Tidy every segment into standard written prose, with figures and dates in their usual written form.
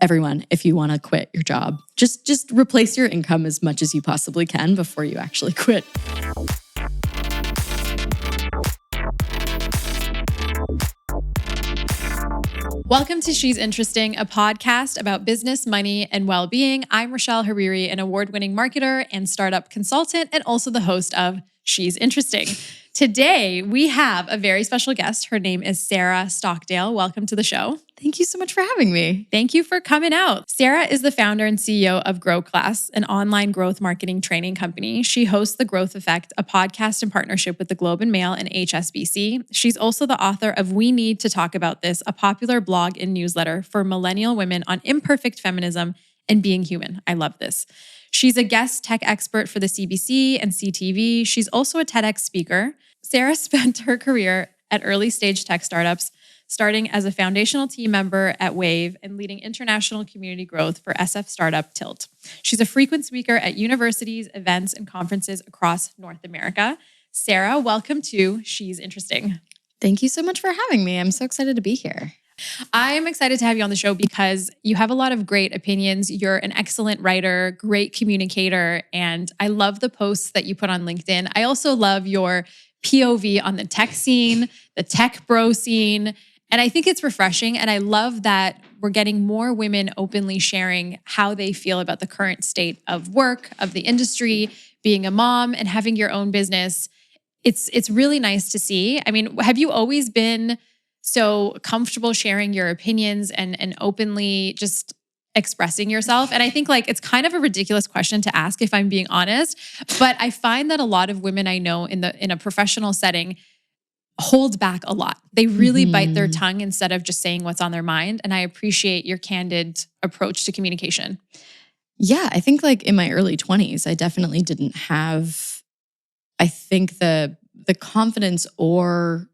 everyone, if you want to quit your job, just replace your income as much as you possibly can before you actually quit. Welcome to She's Interesting, a podcast about business, money, and well-being. I'm Rochelle Hariri, an award-winning marketer and startup consultant, and also the host of She's Interesting. Today, we have a very special guest. Her name is Sarah Stockdale. Welcome to the show. Thank you so much for having me. Thank you for coming out. Sarah is the founder and CEO of Growclass, an online growth marketing training company. She hosts The Growth Effect, a podcast in partnership with the Globe and Mail and HSBC. She's also the author of We Need to Talk About This, a popular blog and newsletter for millennial women on imperfect feminism and being human. I love this. She's a guest tech expert for the CBC and CTV. She's also a TEDx speaker. Sarah spent her career at early stage tech startups, starting as a foundational team member at Wave and leading international community growth for SF startup Tilt. She's a frequent speaker at universities, events, and conferences across North America. Sarah, welcome to She's Interesting. Thank you so much for having me. I'm so excited to be here. I'm excited to have you on the show because you have a lot of great opinions. You're an excellent writer, great communicator, and I love the posts that you put on LinkedIn. I also love your POV on the tech scene, the tech bro scene, and I think it's refreshing. And I love that we're getting more women openly sharing how they feel about the current state of work, of the industry, being a mom and having your own business. It's really nice to see. I mean, have you always been so comfortable sharing your opinions and openly just expressing yourself? And I think it's kind of a ridiculous question to ask if I'm being honest, but I find that a lot of women I know in a professional setting hold back a lot. They really bite their tongue instead of just saying what's on their mind. And I appreciate your candid approach to communication. Yeah, I think in my early 20s, I definitely didn't have, I think the confidence or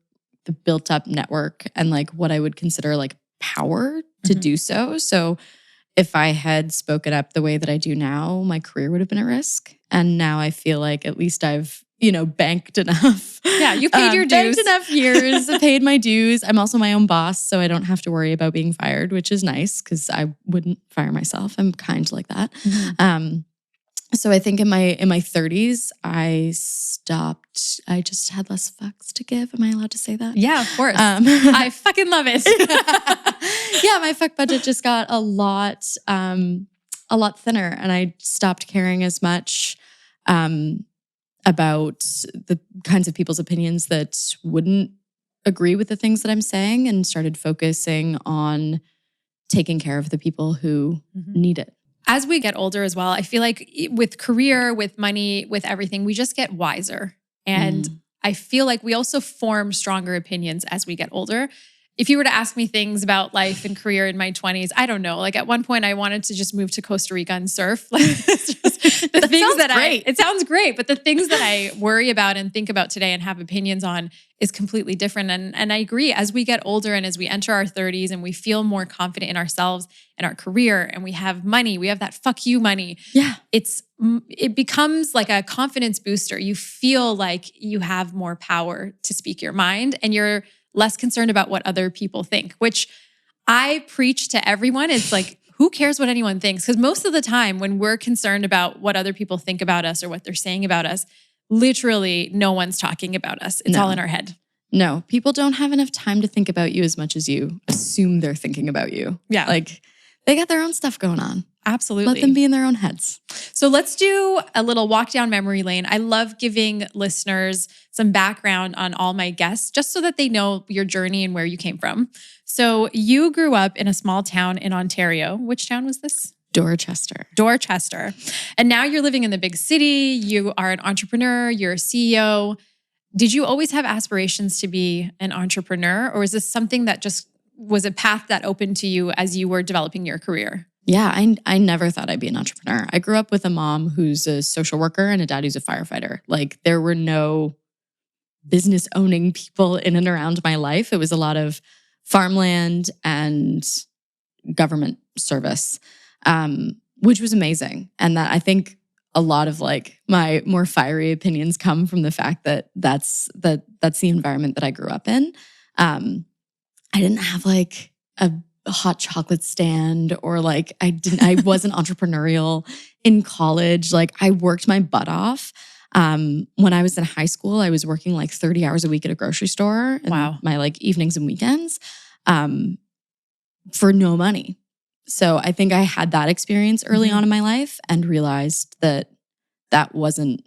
the built up network and what I would consider power to do so. So if I had spoken up the way that I do now, my career would have been at risk. And now I feel like at least I've, banked enough. Yeah, you paid your dues. Banked enough years, paid my dues. I'm also my own boss, so I don't have to worry about being fired, which is nice because I wouldn't fire myself. I'm kind like that. So I think in my 30s, I stopped. I just had less fucks to give. Am I allowed to say that? Yeah, of course. I fucking love it. Yeah, my fuck budget just got a lot thinner, and I stopped caring as much about the kinds of people's opinions that wouldn't agree with the things that I'm saying, and started focusing on taking care of the people who need it. As we get older as well, I feel like with career, with money, with everything, we just get wiser. And I feel like we also form stronger opinions as we get older. If you were to ask me things about life and career in my 20s, I don't know. At one point, I wanted to just move to Costa Rica and surf. It sounds great, but the things that I worry about and think about today and have opinions on is completely different. And I agree, as we get older and as we enter our 30s and we feel more confident in ourselves and our career and we have money, we have that fuck you money. Yeah. It becomes like a confidence booster. You feel like you have more power to speak your mind and you're less concerned about what other people think, which I preach to everyone. It's who cares what anyone thinks? Because most of the time when we're concerned about what other people think about us or what they're saying about us, literally no one's talking about us. It's all in our head. No, people don't have enough time to think about you as much as you assume they're thinking about you. Yeah. They got their own stuff going on. Absolutely. Let them be in their own heads. So let's do a little walk down memory lane. I love giving listeners some background on all my guests, just so that they know your journey and where you came from. So you grew up in a small town in Ontario. Which town was this? Dorchester. And now you're living in the big city. You are an entrepreneur. You're a CEO. Did you always have aspirations to be an entrepreneur? Or is this something that just was a path that opened to you as you were developing your career? Yeah, I never thought I'd be an entrepreneur. I grew up with a mom who's a social worker and a dad who's a firefighter. There were no business owning people in and around my life. It was a lot of farmland and government service, which was amazing. And that I think a lot of my more fiery opinions come from the fact that that's the environment that I grew up in. I didn't have a a hot chocolate stand, or like I wasn't entrepreneurial in college. Like I worked my butt off. When I was in high school, I was working like 30 hours a week at a grocery store and my like evenings and weekends for no money. So I think I had that experience early on in my life and realized that that wasn't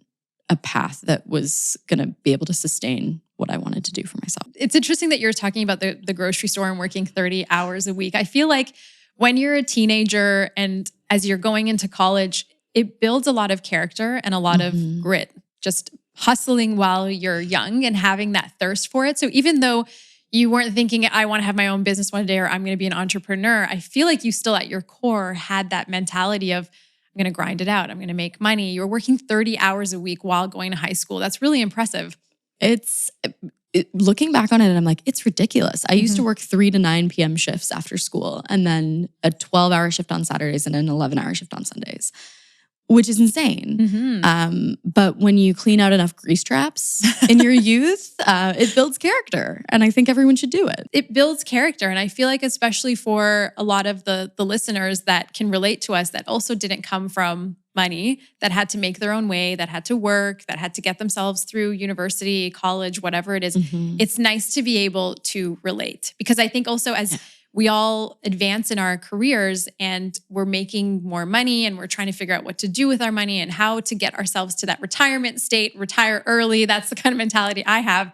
a path that was going to be able to sustain what I wanted to do for myself. It's interesting that you're talking about the grocery store and working 30 hours a week. I feel like when you're a teenager and as you're going into college, it builds a lot of character and a lot of grit, just hustling while you're young and having that thirst for it. So even though you weren't thinking, I want to have my own business one day or I'm going to be an entrepreneur, I feel like you still at your core had that mentality of, I'm going to grind it out. I'm going to make money. You were working 30 hours a week while going to high school. That's really impressive. Looking back on it, I'm like, it's ridiculous. I used to work 3 to 9 p.m. shifts after school and then a 12-hour shift on Saturdays and an 11-hour shift on Sundays, which is insane. But when you clean out enough grease traps in your youth, it builds character. And I think everyone should do it. It builds character. And I feel like especially for a lot of the listeners that can relate to us that also didn't come from money, that had to make their own way, that had to work, that had to get themselves through university, college, whatever it is, it's nice to be able to relate. Because I think also as we all advance in our careers and we're making more money and we're trying to figure out what to do with our money and how to get ourselves to that retirement state, retire early. That's the kind of mentality I have.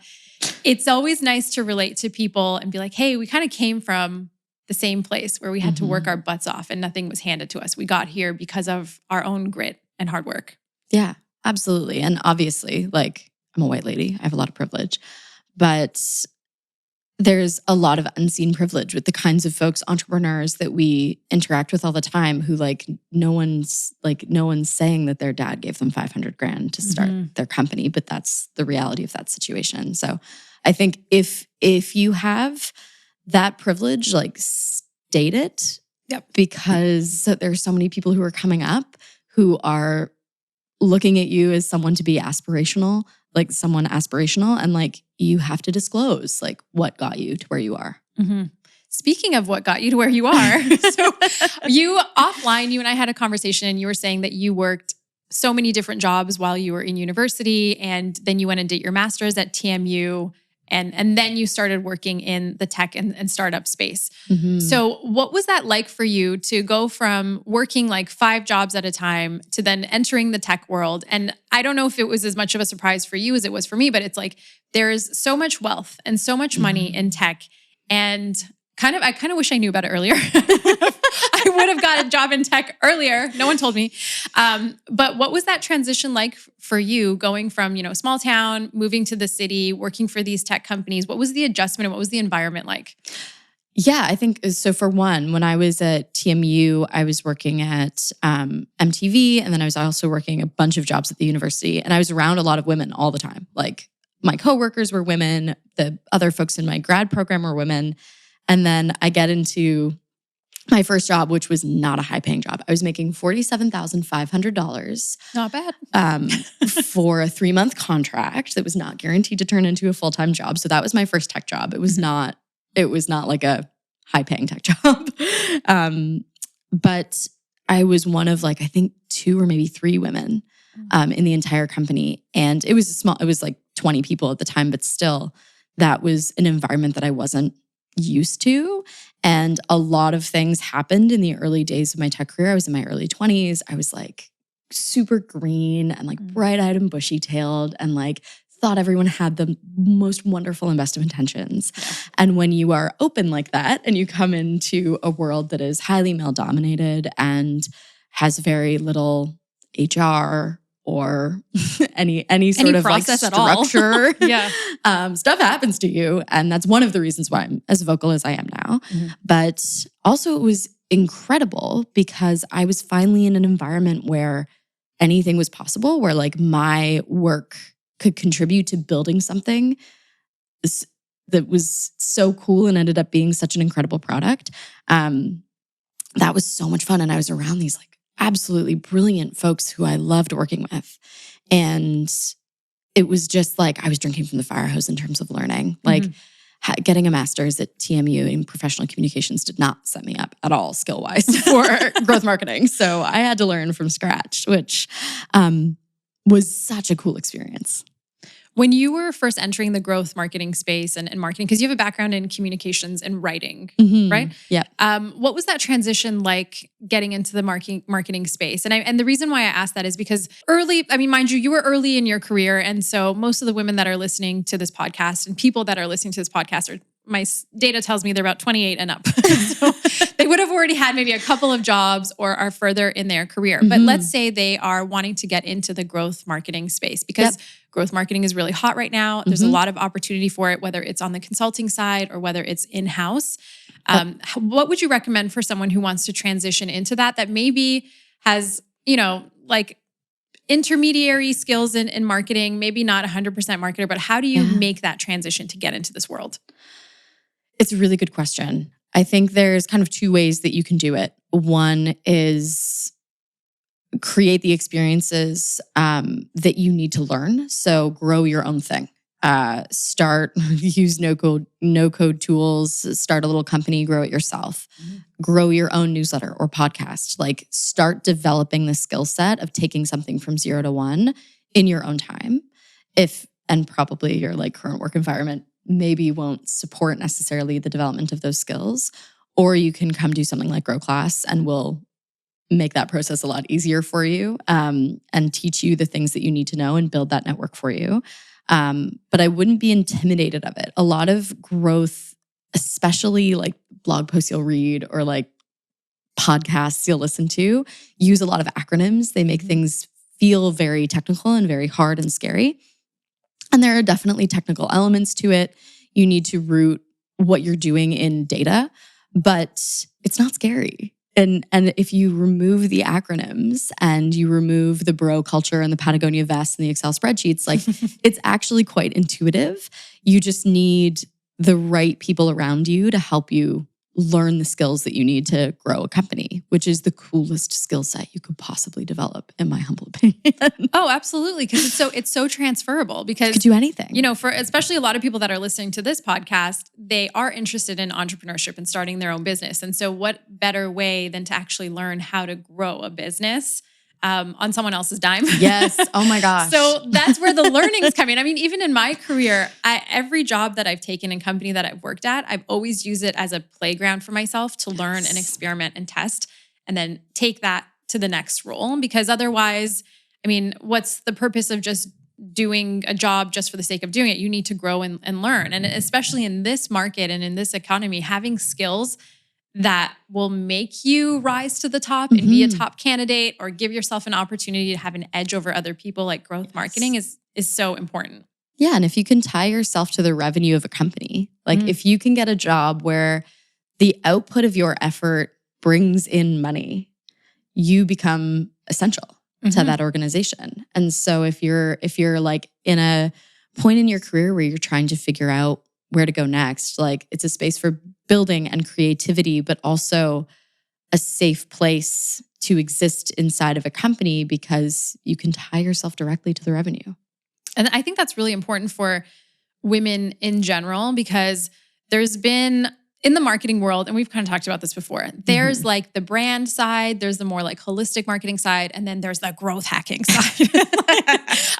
It's always nice to relate to people and be like, hey, we kind of came from the same place where we had to work our butts off and nothing was handed to us. We got here because of our own grit and hard work. Yeah, absolutely. And obviously, like I'm a white lady, I have a lot of privilege, but there's a lot of unseen privilege with the kinds of folks, entrepreneurs that we interact with all the time who like no one's saying that their dad gave them $500,000 to start their company, but that's the reality of that situation. So I think if you have that privilege, like state it, because there's so many people who are coming up who are looking at you as someone to be aspirational, like someone aspirational, and like you have to disclose like what got you to where you are. Speaking of what got you to where you are, so you and I had a conversation and you were saying that you worked so many different jobs while you were in university and then you went and did your master's at TMU and then you started working in the tech and startup space. So what was that like for you to go from working like 5 jobs at a time to then entering the tech world? And I don't know if it was as much of a surprise for you as it was for me, but it's like there's so much wealth and so much money in tech. And I kind of wish I knew about it earlier. I would have got a job in tech earlier. No one told me. But what was that transition like for you going from, small town, moving to the city, working for these tech companies? What was the adjustment and what was the environment like? Yeah, I think so. For one, when I was at TMU, I was working at MTV, and then I was also working a bunch of jobs at the university. And I was around a lot of women all the time. Like my coworkers were women, the other folks in my grad program were women. And then I get into my first job, which was not a high-paying job. I was making $47,500. Not bad. For a 3-month contract that was not guaranteed to turn into a full-time job. So that was my first tech job. It was not like a high-paying tech job. But I was one of like, I think 2 or maybe 3 women in the entire company. And it was it was like 20 people at the time, but still that was an environment that I wasn't used to. And a lot of things happened in the early days of my tech career. I was in my early 20s. I was like super green and like bright-eyed and bushy-tailed and like thought everyone had the most wonderful and best of intentions. And when you are open like that and you come into a world that is highly male-dominated and has very little HR or any sort of process like at all. structure. Stuff happens to you. And that's one of the reasons why I'm as vocal as I am now. But also it was incredible because I was finally in an environment where anything was possible, where like my work could contribute to building something that was so cool and ended up being such an incredible product. That was so much fun. And I was around these like absolutely brilliant folks who I loved working with. And it was just like I was drinking from the fire hose in terms of learning. Like getting a master's at TMU in professional communications did not set me up at all skill-wise for growth marketing. So I had to learn from scratch, which was such a cool experience. When you were first entering the growth marketing space and marketing, because you have a background in communications and writing, right? Yeah. What was that transition like getting into the marketing space? And the reason why I asked that is because mind you were early in your career. And so most of the women that are listening to this podcast and people that are listening to this podcast are, my data tells me they're about 28 and up. So they would have already had maybe a couple of jobs or are further in their career. But let's say they are wanting to get into the growth marketing space because growth marketing is really hot right now. There's a lot of opportunity for it, whether it's on the consulting side or whether it's in-house. What would you recommend for someone who wants to transition into that maybe has, like intermediary skills in marketing, maybe not 100% marketer, but how do you make that transition to get into this world? It's a really good question. I think there's kind of two ways that you can do it. One is create the experiences that you need to learn. So grow your own thing. Use no code tools, start a little company, grow it yourself. Grow your own newsletter or podcast. Like start developing the skill set of taking something from 0 to 1 in your own time. And probably your like current work environment maybe won't support necessarily the development of those skills. Or you can come do something like Growclass and we'll make that process a lot easier for you and teach you the things that you need to know and build that network for you. But I wouldn't be intimidated of it. A lot of growth, especially like blog posts you'll read or like podcasts you'll listen to, use a lot of acronyms. They make things feel very technical and very hard and scary. And there are definitely technical elements to it. You need to root what you're doing in data, but it's not scary. And if you remove the acronyms and you remove the bro culture and the Patagonia vest and the Excel spreadsheets, like it's actually quite intuitive. You just need the right people around you to help you learn the skills that you need to grow a company, which is the coolest skill set you could possibly develop, in my humble opinion. Oh, absolutely. Because it's so transferable because you could do anything. For especially a lot of people that are listening to this podcast, they are interested in entrepreneurship and starting their own business. And so what better way than to actually learn how to grow a business on someone else's dime? Yes. Oh my gosh. So that's where the learnings come in. I mean, even in my career, every job that I've taken and company that I've worked at, I've always used it as a playground for myself to learn and experiment and test and then take that to the next role. Because otherwise, I mean, what's the purpose of just doing a job just for the sake of doing it? You need to grow and learn. And especially in this market and in this economy, having skills that will make you rise to the top and be a top candidate or give yourself an opportunity to have an edge over other people, like growth marketing is so important. Yeah. And if you can tie yourself to the revenue of a company, like if you can get a job where the output of your effort brings in money, you become essential to that organization. And so if you're like in a point in your career where you're trying to figure out where to go next, like it's a space for building and creativity, but also a safe place to exist inside of a company because you can tie yourself directly to the revenue. And I think that's really important for women in general because there's been, in the marketing world, and we've kind of talked about this before, there's like the brand side, there's the more like holistic marketing side, and then there's the growth hacking side.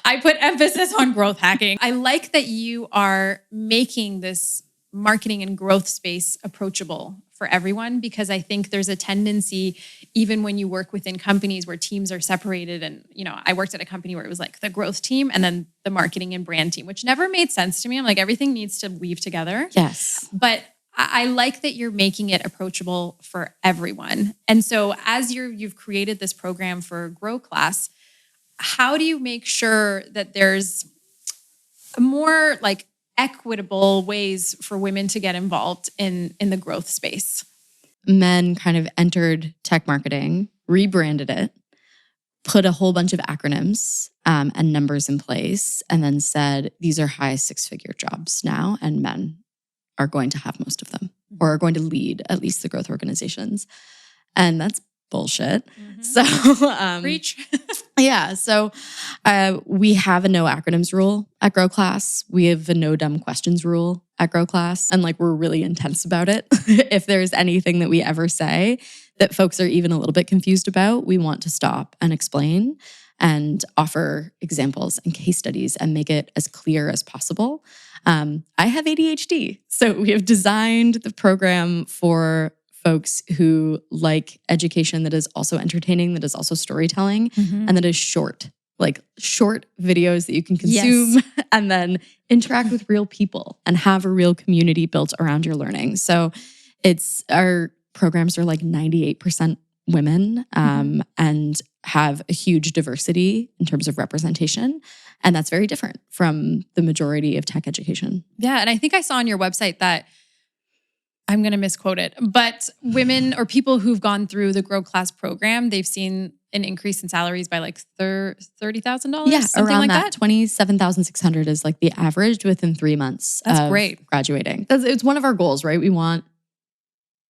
I put emphasis on growth hacking. I like that you are making this marketing and growth space approachable for everyone because I think there's a tendency, even when you work within companies where teams are separated, and I worked at a company where it was like the growth team and then the marketing and brand team, which never made sense to me. I'm like, everything needs to weave together. Yes. But I like that you're making it approachable for everyone. And so as you've created this program for Growclass, how do you make sure that there's more like equitable ways for women to get involved in the growth space? Men kind of entered tech marketing, rebranded it, put a whole bunch of acronyms and numbers in place, and then said, these are high six-figure jobs now, and men are going to have most of them or are going to lead at least the growth organizations. And that's bullshit. So, Preach. Yeah. So we have a no acronyms rule at Growclass. We have a no dumb questions rule at Growclass, and like we're really intense about it. If there's anything that we ever say that folks are even a little bit confused about, we want to stop and explain and offer examples and case studies and make it as clear as possible. I have ADHD, so we have designed the program for folks who like education that is also entertaining, that is also storytelling, and that is short. Like short videos that you can consume and then interact with real people and have a real community built around your learning. So our programs are like 98% women and have a huge diversity in terms of representation. And that's very different from the majority of tech education. Yeah. And I think I saw on your website that, I'm going to misquote it, but women or people who've gone through the Growclass program, they've seen an increase in salaries by like $30,000. Yeah, something around like that. 27,600 is like the average within 3 months. That's great. Graduating. It's one of our goals, right? We want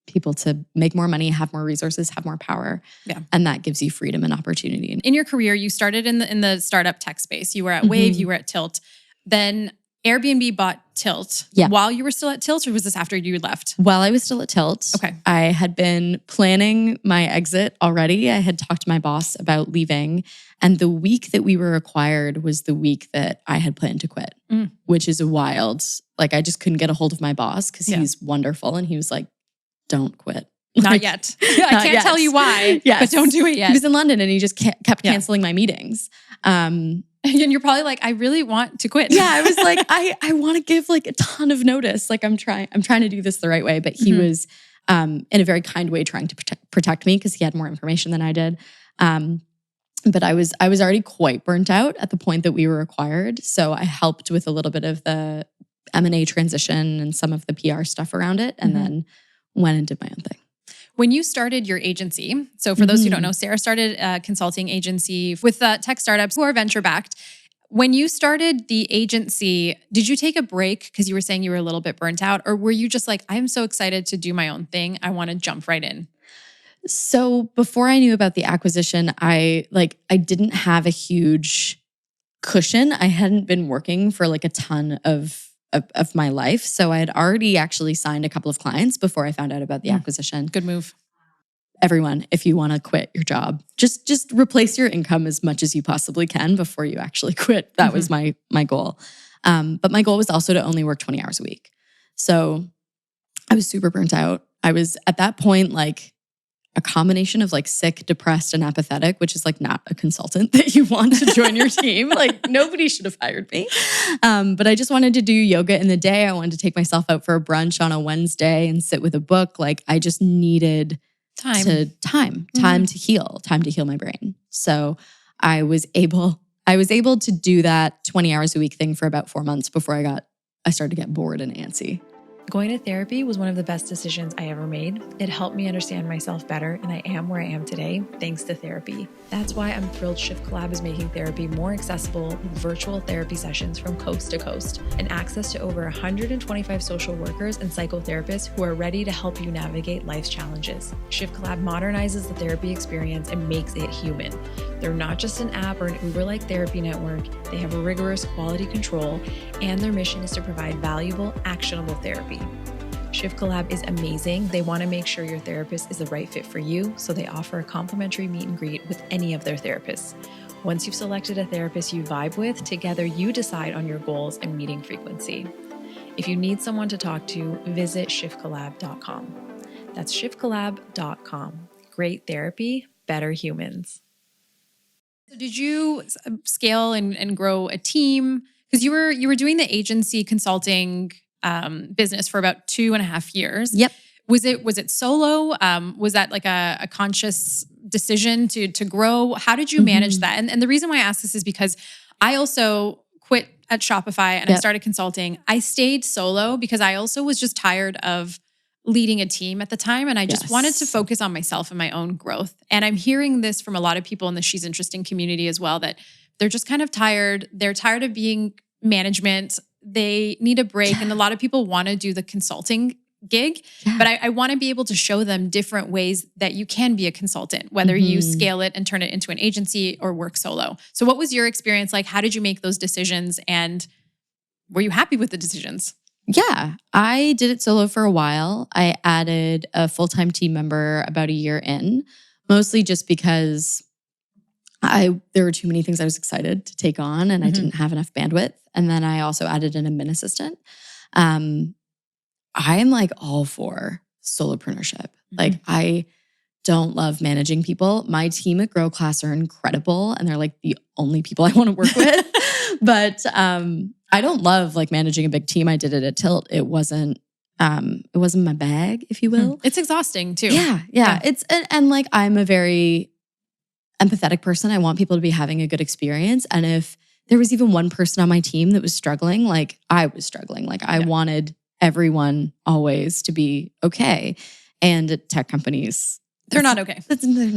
people to make more money, have more resources, have more power. Yeah. And that gives you freedom and opportunity. In your career, you started in the startup tech space. You were at Wave, you were at Tilt. Then Airbnb bought Tilt while you were still at Tilt, or was this after you left? While I was still at Tilt. Okay. I had been planning my exit already. I had talked to my boss about leaving. And the week that we were acquired was the week that I had planned to quit, which is wild. Like I just couldn't get a hold of my boss because he's wonderful. And he was like, don't quit. Not yet. I can't tell you why, but don't do it yet. He was in London and he just kept canceling my meetings. And you're probably like, I really want to quit. Yeah, I was like, I want to give like a ton of notice. Like I'm trying to do this the right way. But he was in a very kind way trying to protect me because he had more information than I did. But I was already quite burnt out at the point that we were acquired. So I helped with a little bit of the M&A transition and some of the PR stuff around it, and then went and did my own thing. When you started your agency, so for those who don't know, Sarah started a consulting agency with tech startups who are venture-backed. When you started the agency, did you take a break because you were saying you were a little bit burnt out? Or were you just like, I'm so excited to do my own thing. I want to jump right in? So before I knew about the acquisition, I didn't have a huge cushion. I hadn't been working for like a ton of my life. So I had already actually signed a couple of clients before I found out about the acquisition. Good move. Everyone, if you want to quit your job, just replace your income as much as you possibly can before you actually quit. That was my goal. But my goal was also to only work 20 hours a week. So I was super burnt out. I was at that point like a combination of like sick, depressed, and apathetic, which is like not a consultant that you want to join your team. Like nobody should have hired me. But I just wanted to do yoga in the day. I wanted to take myself out for a brunch on a Wednesday and sit with a book. Like I just needed time to heal my brain. So I was able to do that 20 hours a week thing for about 4 months before I started to get bored and antsy. Going to therapy was one of the best decisions I ever made. It helped me understand myself better, and I am where I am today thanks to therapy. That's why I'm thrilled Shift Collab is making therapy more accessible with virtual therapy sessions from coast to coast and access to over 125 social workers and psychotherapists who are ready to help you navigate life's challenges. Shift Collab modernizes the therapy experience and makes it human. They're not just an app or an Uber-like therapy network. They have rigorous quality control, and their mission is to provide valuable, actionable therapy. Shift Collab is amazing. They want to make sure your therapist is the right fit for you, so they offer a complimentary meet and greet with any of their therapists. Once you've selected a therapist you vibe with, together you decide on your goals and meeting frequency. If you need someone to talk to, visit shiftcollab.com. That's shiftcollab.com. Great therapy, better humans. So did you scale and grow a team? Because you were doing the agency consulting business for about 2.5 years. Yep. Was it solo? Was that like a conscious decision to grow? How did you manage that? And the reason why I ask this is because I also quit at Shopify and I started consulting. I stayed solo because I also was just tired of leading a team at the time. And I just wanted to focus on myself and my own growth. And I'm hearing this from a lot of people in the She's Interesting community as well, that they're just kind of tired. They're tired of being management. They need a break. And a lot of people want to do the consulting gig, but I want to be able to show them different ways that you can be a consultant, whether you scale it and turn it into an agency or work solo. So what was your experience like? How did you make those decisions? And were you happy with the decisions? Yeah, I did it solo for a while. I added a full-time team member about a year in, mostly just because there were too many things I was excited to take on and I didn't have enough bandwidth. And then I also added an admin assistant. I am like all for solopreneurship. Like I don't love managing people. My team at Growclass are incredible and they're like the only people I want to work with. But I don't love like managing a big team. I did it at Tilt. It wasn't my bag, if you will. It's exhausting too. Yeah. It's and like I'm a very empathetic person. I want people to be having a good experience. And if there was even one person on my team that was struggling, like I was struggling, like I wanted everyone always to be okay. And at tech companies, they're not okay. They're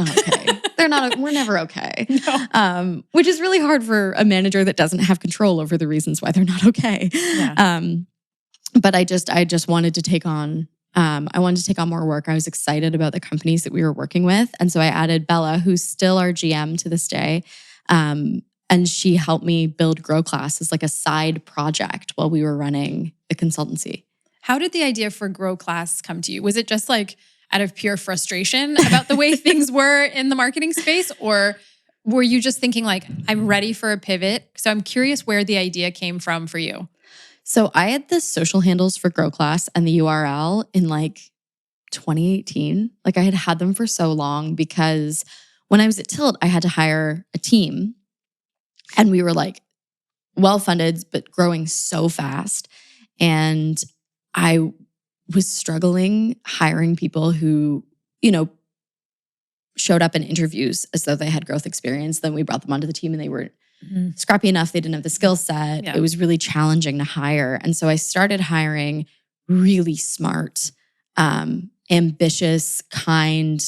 not okay. We're never okay. No. Which is really hard for a manager that doesn't have control over the reasons why they're not okay. Yeah. But I just wanted to take on, more work. I was excited about the companies that we were working with. And so I added Bella, who's still our GM to this day. And she helped me build Growclass as like a side project while we were running the consultancy. How did the idea for Growclass come to you? Was it just like out of pure frustration about the way things were in the marketing space? Or were you just thinking like, I'm ready for a pivot? So I'm curious where the idea came from for you. So I had the social handles for Growclass and the URL in like 2018. Like I had them for so long because when I was at Tilt, I had to hire a team and we were like well-funded, but growing so fast. And I was struggling hiring people who, showed up in interviews as though they had growth experience. Then we brought them onto the team and they were scrappy enough. They didn't have the skill set. Yeah. It was really challenging to hire. And so I started hiring really smart, ambitious, kind,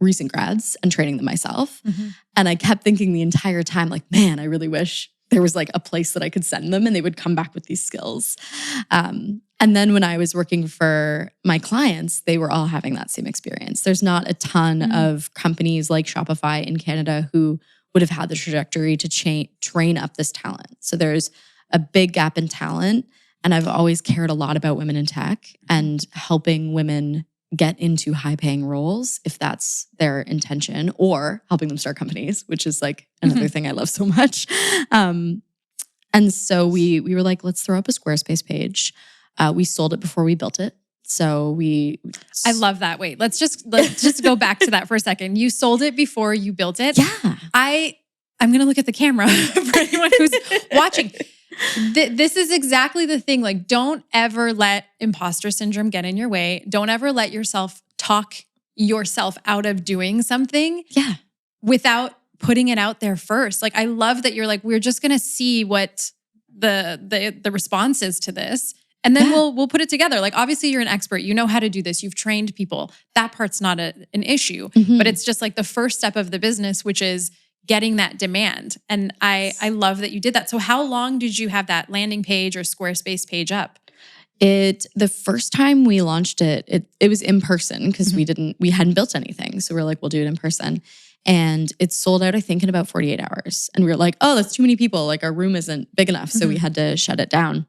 recent grads and training them myself. And I kept thinking the entire time, like, man, I really wish there was like a place that I could send them and they would come back with these skills. And then when I was working for my clients, they were all having that same experience. There's not a ton of companies like Shopify in Canada who would have had the trajectory to train up this talent. So there's a big gap in talent. And I've always cared a lot about women in tech and helping women get into high-paying roles if that's their intention, or helping them start companies, which is like another thing I love so much. And so we were like, let's throw up a Squarespace page. We sold it before we built it. So I love that. Wait, let's just go back to that for a second. You sold it before you built it. Yeah. I'm going to look at the camera for anyone who's watching. This is exactly the thing. Like, don't ever let imposter syndrome get in your way. Don't ever let yourself talk yourself out of doing something without putting it out there first. Like, I love that you're like, we're just going to see what the response is to this. And then we'll put it together. Like, obviously you're an expert. You know how to do this. You've trained people. That part's not an issue. But it's just like the first step of the business, which is getting that demand. And I love that you did that. So how long did you have that landing page or Squarespace page up? The first time we launched it was in person because we hadn't built anything. So we're like, we'll do it in person. And it sold out, I think, in about 48 hours. And we were like, oh, that's too many people. Like our room isn't big enough. So we had to shut it down.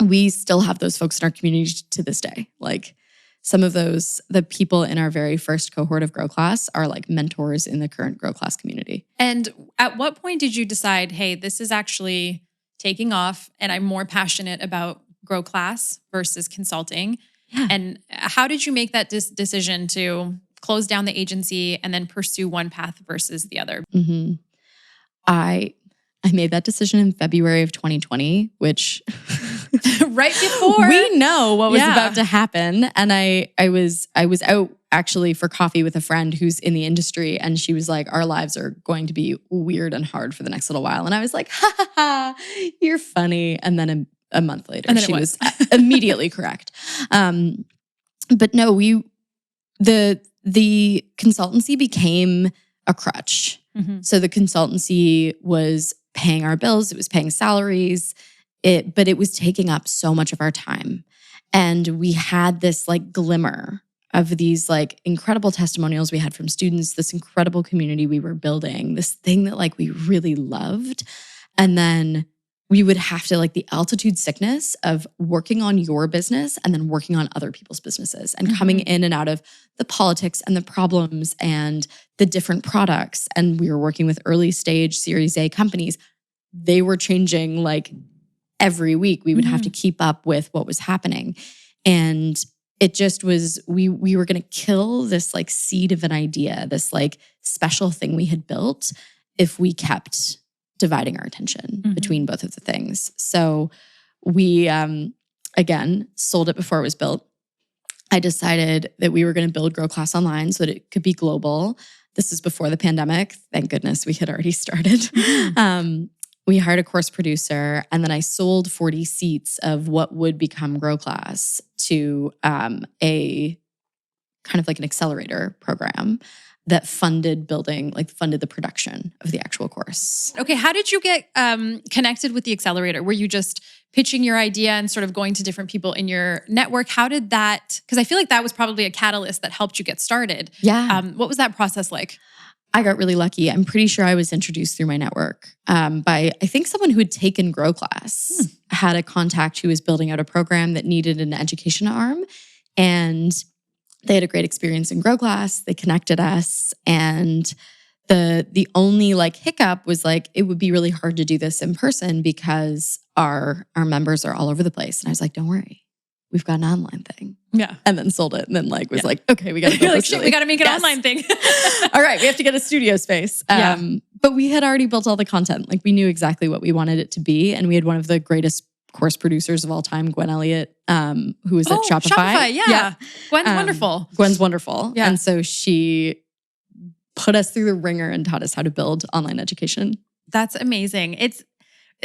We still have those folks in our community to this day. Like some of the people in our very first cohort of Growclass are like mentors in the current Growclass community. And at what point did you decide, hey, this is actually taking off and I'm more passionate about Growclass versus consulting? Yeah. And how did you make that decision to close down the agency and then pursue one path versus the other? I made that decision in February of 2020, which right before we know what was about to happen. And I was out actually for coffee with a friend who's in the industry, and she was like, our lives are going to be weird and hard for the next little while. And I was like, ha ha ha, you're funny. And then a month later, she was immediately correct. But no, the consultancy became a crutch. So the consultancy was paying our bills, it was paying salaries, but it was taking up so much of our time. And we had this like glimmer of these like incredible testimonials we had from students, this incredible community we were building, this thing that like we really loved. And then we would have to like the altitude sickness of working on your business and then working on other people's businesses and coming in and out of the politics and the problems and the different products. And we were working with early stage Series A companies. They were changing like every week. We would have to keep up with what was happening. And it just was, we were going to kill this like seed of an idea, this like special thing we had built if we kept dividing our attention between both of the things. So we, again, sold it before it was built. I decided that we were going to build Growclass online so that it could be global. This is before the pandemic. Thank goodness we had already started. We hired a course producer, and then I sold 40 seats of what would become Growclass to a kind of like an accelerator program that funded the production of the actual course. Okay, how did you get connected with the accelerator? Were you just pitching your idea and sort of going to different people in your network? How did that, because I feel like that was probably a catalyst that helped you get started. Yeah. What was that process like? I got really lucky. I'm pretty sure I was introduced through my network by, I think, someone who had taken Growclass. Had a contact who was building out a program that needed an education arm. And they had a great experience in Growclass. They connected us. And the only like hiccup was like, it would be really hard to do this in person because our members are all over the place. And I was like, don't worry. We've got an online thing. Yeah. And then sold it. And then like was like, okay, we got to You're like, shit, we got to make an online thing. All right, we have to get a studio space. But we had already built all the content. Like we knew exactly what we wanted it to be. And we had one of the greatest course producers of all time, Gwen Elliott, who was at Shopify. Yeah. Gwen's wonderful. Gwen's wonderful. Yeah. And so she put us through the ringer and taught us how to build online education. That's amazing. It's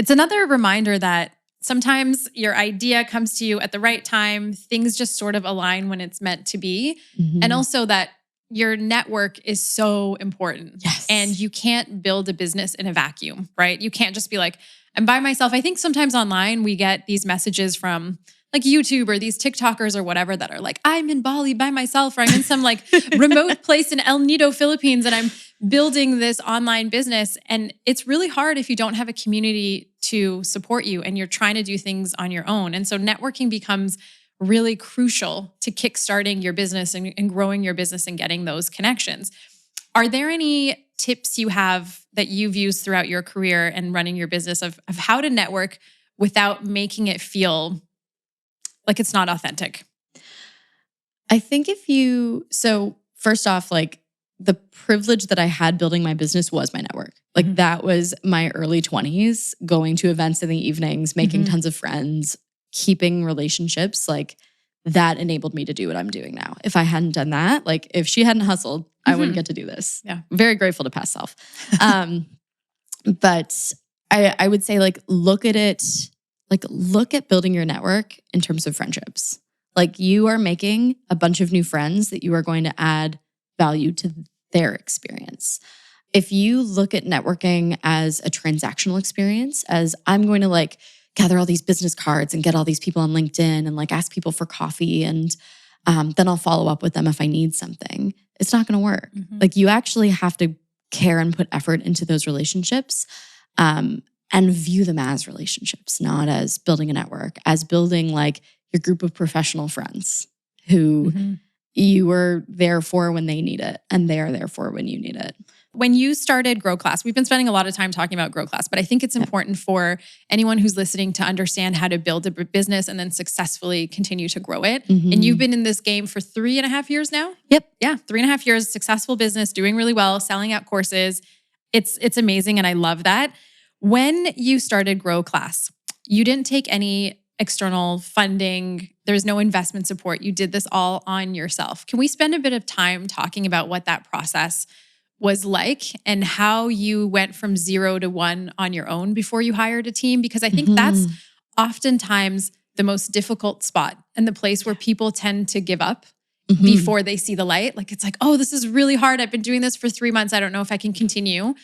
another reminder that sometimes your idea comes to you at the right time. Things just sort of align when it's meant to be. And also that your network is so important. Yes. And you can't build a business in a vacuum, right? You can't just be like, I'm by myself. I think sometimes online we get these messages from like YouTube or these TikTokers or whatever that are like, I'm in Bali by myself, or I'm in some like remote place in El Nido, Philippines, and I'm building this online business. And it's really hard if you don't have a community to support you and you're trying to do things on your own. And so networking becomes really crucial to kickstarting your business and growing your business and getting those connections. Are there any tips you have that you've used throughout your career and running your business of how to network without making it feel like it's not authentic? I think so first off, like the privilege that I had building my business was my network. Like that was my early 20s, going to events in the evenings, making tons of friends, keeping relationships. Like that enabled me to do what I'm doing now. If I hadn't done that, like if she hadn't hustled, I wouldn't get to do this. Yeah. Very grateful to past self. But I would say like, look at building your network in terms of friendships. Like you are making a bunch of new friends that you are going to add value to their experience. If you look at networking as a transactional experience, as I'm going to like gather all these business cards and get all these people on LinkedIn and like ask people for coffee and then I'll follow up with them if I need something, it's not going to work. Like you actually have to care and put effort into those relationships and view them as relationships, not as building a network, as building like your group of professional friends who you were there for when they need it and they are there for when you need it. When you started Growclass, we've been spending a lot of time talking about Growclass, but I think it's important for anyone who's listening to understand how to build a business and then successfully continue to grow it. And you've been in this game for 3.5 years now? Yep. Yeah, 3.5 years, successful business, doing really well, selling out courses. It's amazing and I love that. When you started Growclass, you didn't take any external funding. There's no investment support. You did this all on yourself. Can we spend a bit of time talking about what that process was like and how you went from 0 to 1 on your own before you hired a team? Because I think that's oftentimes the most difficult spot and the place where people tend to give up before they see the light. Like it's like, oh, this is really hard. I've been doing this for 3 months. I don't know if I can continue.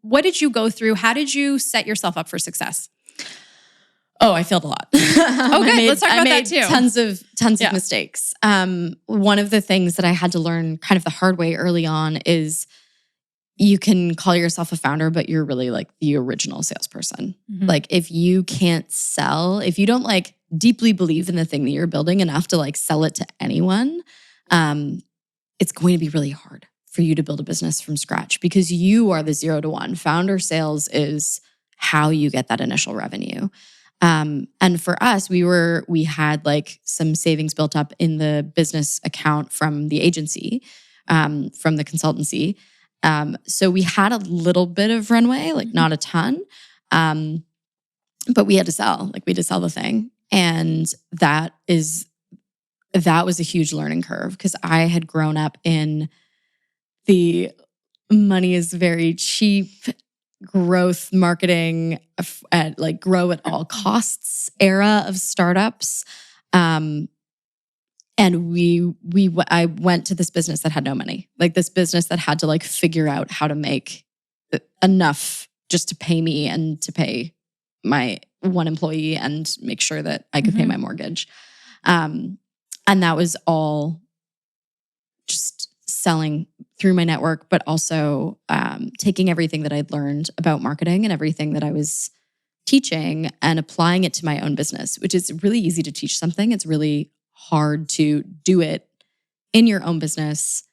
What did you go through? How did you set yourself up for success? Oh, I failed a lot. Okay, let's talk about that too. Tons of mistakes. One of the things that I had to learn kind of the hard way early on is you can call yourself a founder, but you're really like the original salesperson. Like if you can't sell, if you don't like deeply believe in the thing that you're building enough to like sell it to anyone, it's going to be really hard for you to build a business from scratch because you are the 0 to 1. Founder sales is how you get that initial revenue. And for us, we had like some savings built up in the business account from the agency, from the consultancy. So we had a little bit of runway, like not a ton, but we had to sell. Like we had to sell the thing, and that was a huge learning curve because I had grown up in the money is very cheap, growth marketing, at like grow at all costs era of startups. And I went to this business that had no money, like this business that had to like figure out how to make enough just to pay me and to pay my one employee and make sure that I could pay my mortgage. And that was all just selling through my network, but also taking everything that I'd learned about marketing and everything that I was teaching and applying it to my own business, which is really easy to teach something. It's really hard to do it in your own business,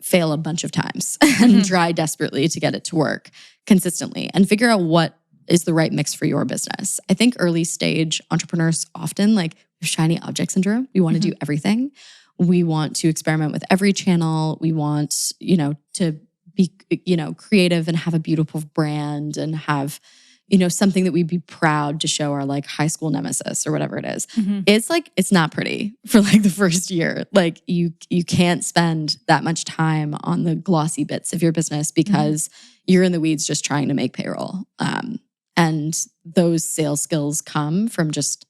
fail a bunch of times and try desperately to get it to work consistently and figure out what is the right mix for your business. I think early stage entrepreneurs often like shiny object syndrome. We want to do everything. We want to experiment with every channel. We want, to be, creative and have a beautiful brand and have, something that we'd be proud to show our like high school nemesis or whatever it is. It's like, it's not pretty for like the first year. Like you can't spend that much time on the glossy bits of your business because you're in the weeds just trying to make payroll. And those sales skills come from just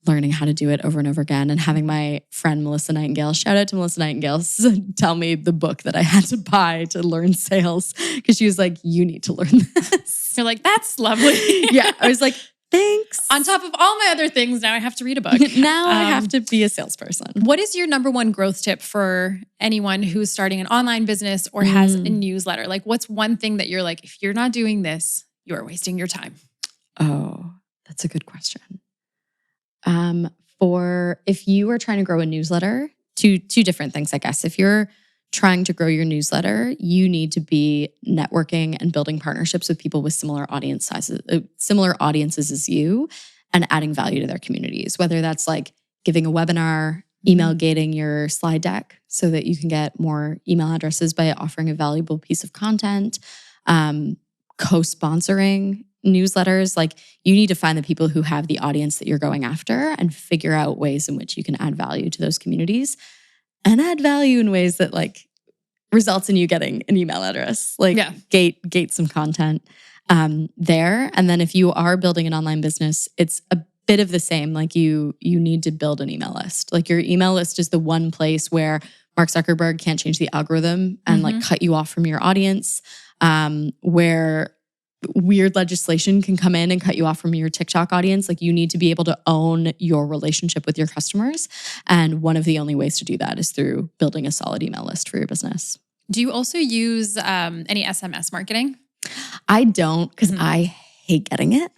learning how to do it over and over again and having my friend Melissa Nightingale, shout out to Melissa Nightingale, tell me the book that I had to buy to learn sales because she was like, you need to learn this. You're like, that's lovely. Yeah. I was like, thanks. On top of all my other things, now I have to read a book. Now I have to be a salesperson. What is your number one growth tip for anyone who's starting an online business or has a newsletter? Like what's one thing that you're like, if you're not doing this, you are wasting your time? Oh, that's a good question. For if you are trying to grow a newsletter, two different things, I guess. If you're trying to grow your newsletter, you need to be networking and building partnerships with people with similar audience sizes, similar audiences as you, and adding value to their communities. Whether that's like giving a webinar, email gating your slide deck so that you can get more email addresses by offering a valuable piece of content, co-sponsoring newsletters. Like you need to find the people who have the audience that you're going after and figure out ways in which you can add value to those communities and add value in ways that like results in you getting an email address, like gate some content there. And then if you are building an online business, it's a bit of the same. Like you need to build an email list. Like your email list is the one place where Mark Zuckerberg can't change the algorithm and like cut you off from your audience, where weird legislation can come in and cut you off from your TikTok audience. Like you need to be able to own your relationship with your customers. And one of the only ways to do that is through building a solid email list for your business. Do you also use any SMS marketing? I don't because I hate getting it.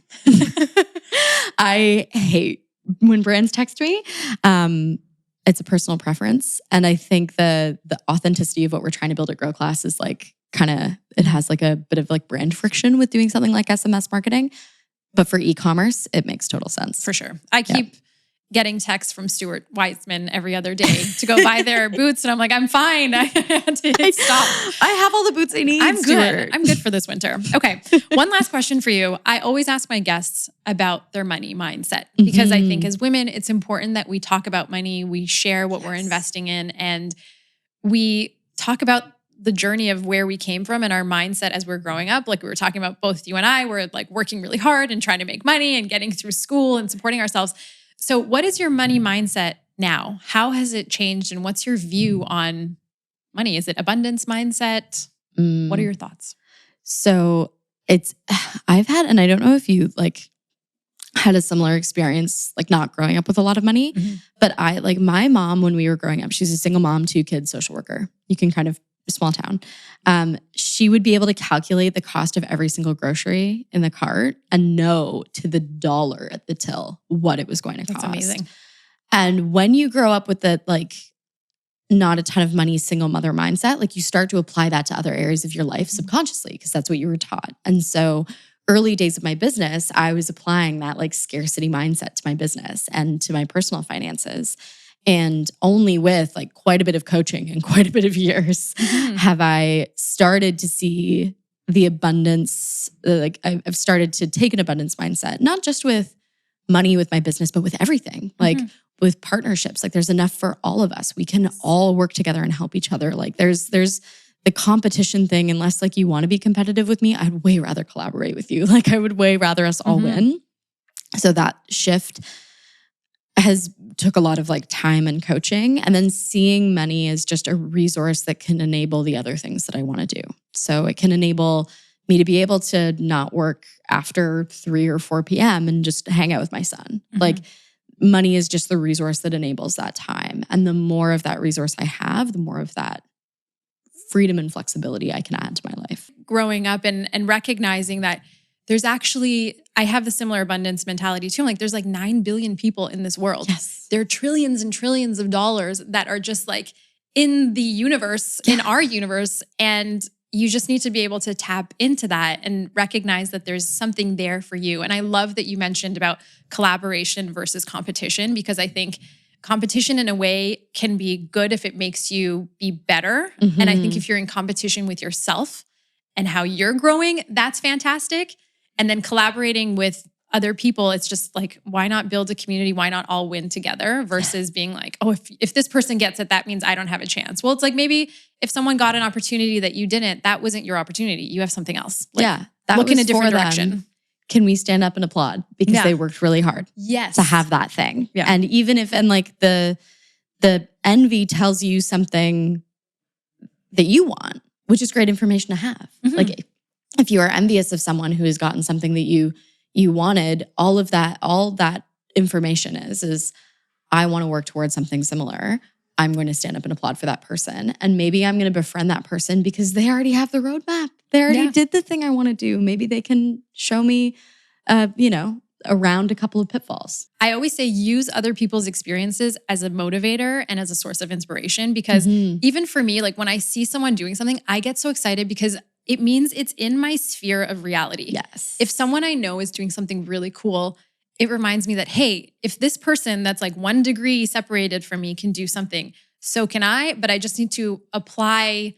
I hate when brands text me. It's a personal preference. And I think the authenticity of what we're trying to build at Growclass is like it has like a bit of like brand friction with doing something like SMS marketing. But for e-commerce, it makes total sense. For sure. I keep getting texts from Stuart Weitzman every other day to go buy their boots. And I'm like, I'm fine. I had to stop. I have all the boots I need. I'm good. Stuart. I'm good for this winter. Okay. One last question for you. I always ask my guests about their money mindset because I think as women, it's important that we talk about money. We share what we're investing in and we talk about the journey of where we came from and our mindset as we're growing up. Like we were talking about, both you and I were like working really hard and trying to make money and getting through school and supporting ourselves. So what is your money mindset now? How has it changed? And what's your view on money? Is it abundance mindset? What are your thoughts? So I've had, and I don't know if you like had a similar experience, like not growing up with a lot of money, but my mom, when we were growing up, she's a single mom, 2 kids, social worker. You can kind of small town. She would be able to calculate the cost of every single grocery in the cart and know to the dollar at the till what it was going to cost. That's amazing. And when you grow up with the like not a ton of money, single mother mindset, like you start to apply that to other areas of your life subconsciously because that's what you were taught. And so early days of my business, I was applying that like scarcity mindset to my business and to my personal finances. And only with like quite a bit of coaching and quite a bit of years have I started to see the abundance. Like I've started to take an abundance mindset, not just with money with my business, but with everything, like with partnerships. Like there's enough for all of us. We can all work together and help each other. Like there's the competition thing, unless like you want to be competitive with me, I'd way rather collaborate with you. Like I would way rather us all win. So that shift has took a lot of like time and coaching, and then seeing money as just a resource that can enable the other things that I want to do. So it can enable me to be able to not work after 3 or 4 p.m. and just hang out with my son. Like money is just the resource that enables that time. And the more of that resource I have, the more of that freedom and flexibility I can add to my life. Growing up and recognizing that there's actually, I have the similar abundance mentality too. Like there's like 9 billion people in this world. Yes. There are trillions and trillions of dollars that are just like in the universe, in our universe. And you just need to be able to tap into that and recognize that there's something there for you. And I love that you mentioned about collaboration versus competition, because I think competition in a way can be good if it makes you be better. And I think if you're in competition with yourself and how you're growing, that's fantastic. And then collaborating with other people, it's just like, why not build a community? Why not all win together versus being like, oh, if this person gets it, that means I don't have a chance. Well, it's like maybe if someone got an opportunity that you didn't, that wasn't your opportunity. You have something else. Like, that look in a was different for them. direction. Can we stand up and applaud because they worked really hard to have that thing? And even if, and like the envy tells you something that you want, which is great information to have. Like if you are envious of someone who has gotten something that you wanted, all that information is I want to work towards something similar. I'm going to stand up and applaud for that person. And maybe I'm going to befriend that person because they already have the roadmap. They already did the thing I want to do. Maybe they can show me, around a couple of pitfalls. I always say use other people's experiences as a motivator and as a source of inspiration, because even for me, like when I see someone doing something, I get so excited because it means it's in my sphere of reality. Yes. If someone I know is doing something really cool, it reminds me that, hey, if this person that's like 1 degree separated from me can do something, so can I, but I just need to apply,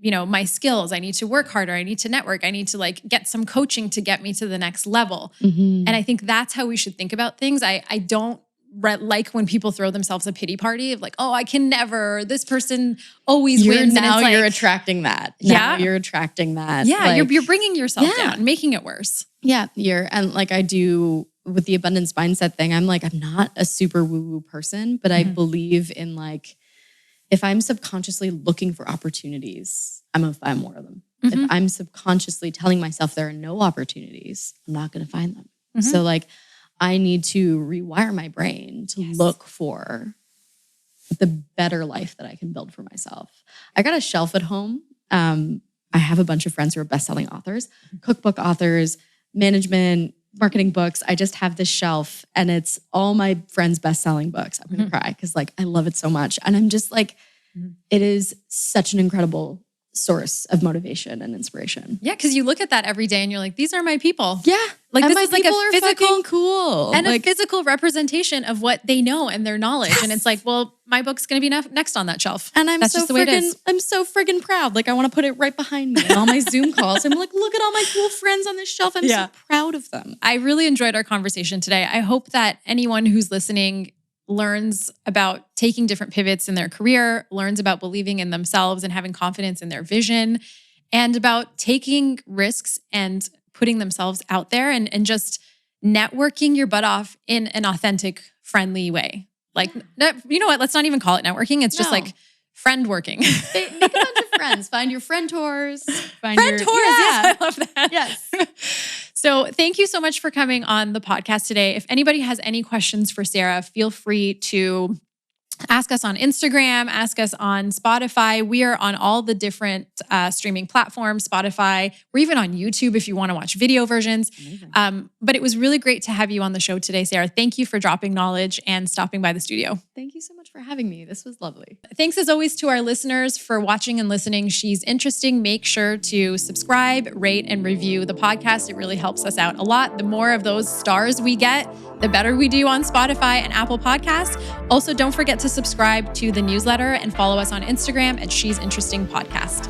my skills. I need to work harder. I need to network. I need to like get some coaching to get me to the next level. And I think that's how we should think about things. I don't like when people throw themselves a pity party of like, oh, I can never, this person always wins. Now and it's you're like, attracting that. Yeah. Now you're attracting that. Yeah. Like, you're bringing yourself down, making it worse. Yeah. And like I do with the abundance mindset thing, I'm not a super woo-woo person, but I believe in like, if I'm subconsciously looking for opportunities, I'm going to find more of them. If I'm subconsciously telling myself there are no opportunities, I'm not going to find them. So like, I need to rewire my brain to look for the better life that I can build for myself. I got a shelf at home. I have a bunch of friends who are best-selling authors, cookbook authors, management, marketing books. I just have this shelf and it's all my friends' best-selling books. I'm going to cry because like I love it so much. And I'm just like, it is such an incredible source of motivation and inspiration. Yeah, because you look at that every day and you're like, these are my people. Yeah. Like and this my is like people a are physical, fucking cool. and like, a physical representation of what they know and their knowledge. And it's like, well, my book's going to be next on that shelf. And I'm That's so just the way it is. I'm so friggin' proud. Like I want to put it right behind me in all my Zoom calls. I'm like, look at all my cool friends on this shelf. I'm so proud of them. I really enjoyed our conversation today. I hope that anyone who's listening learns about taking different pivots in their career, learns about believing in themselves and having confidence in their vision, and about taking risks and putting themselves out there and just networking your butt off in an authentic, friendly way. Like, you know what? Let's not even call it networking. It's just like friend working. Make a bunch of friends. Find your friend tours. Friend tours. Yes, I love that. Yes. So thank you so much for coming on the podcast today. If anybody has any questions for Sarah, feel free to Ask us on Instagram, ask us on Spotify. We are on all the different streaming platforms, Spotify. We're even on YouTube if you want to watch video versions. But it was really great to have you on the show today, Sarah. Thank you for dropping knowledge and stopping by the studio. Thank you so much for having me. This was lovely. Thanks as always to our listeners for watching and listening. She's interesting. Make sure to subscribe, rate, and review the podcast. It really helps us out a lot. The more of those stars we get, the better we do on Spotify and Apple Podcasts. Also, don't forget to subscribe to the newsletter and follow us on Instagram at She's Interesting Podcast.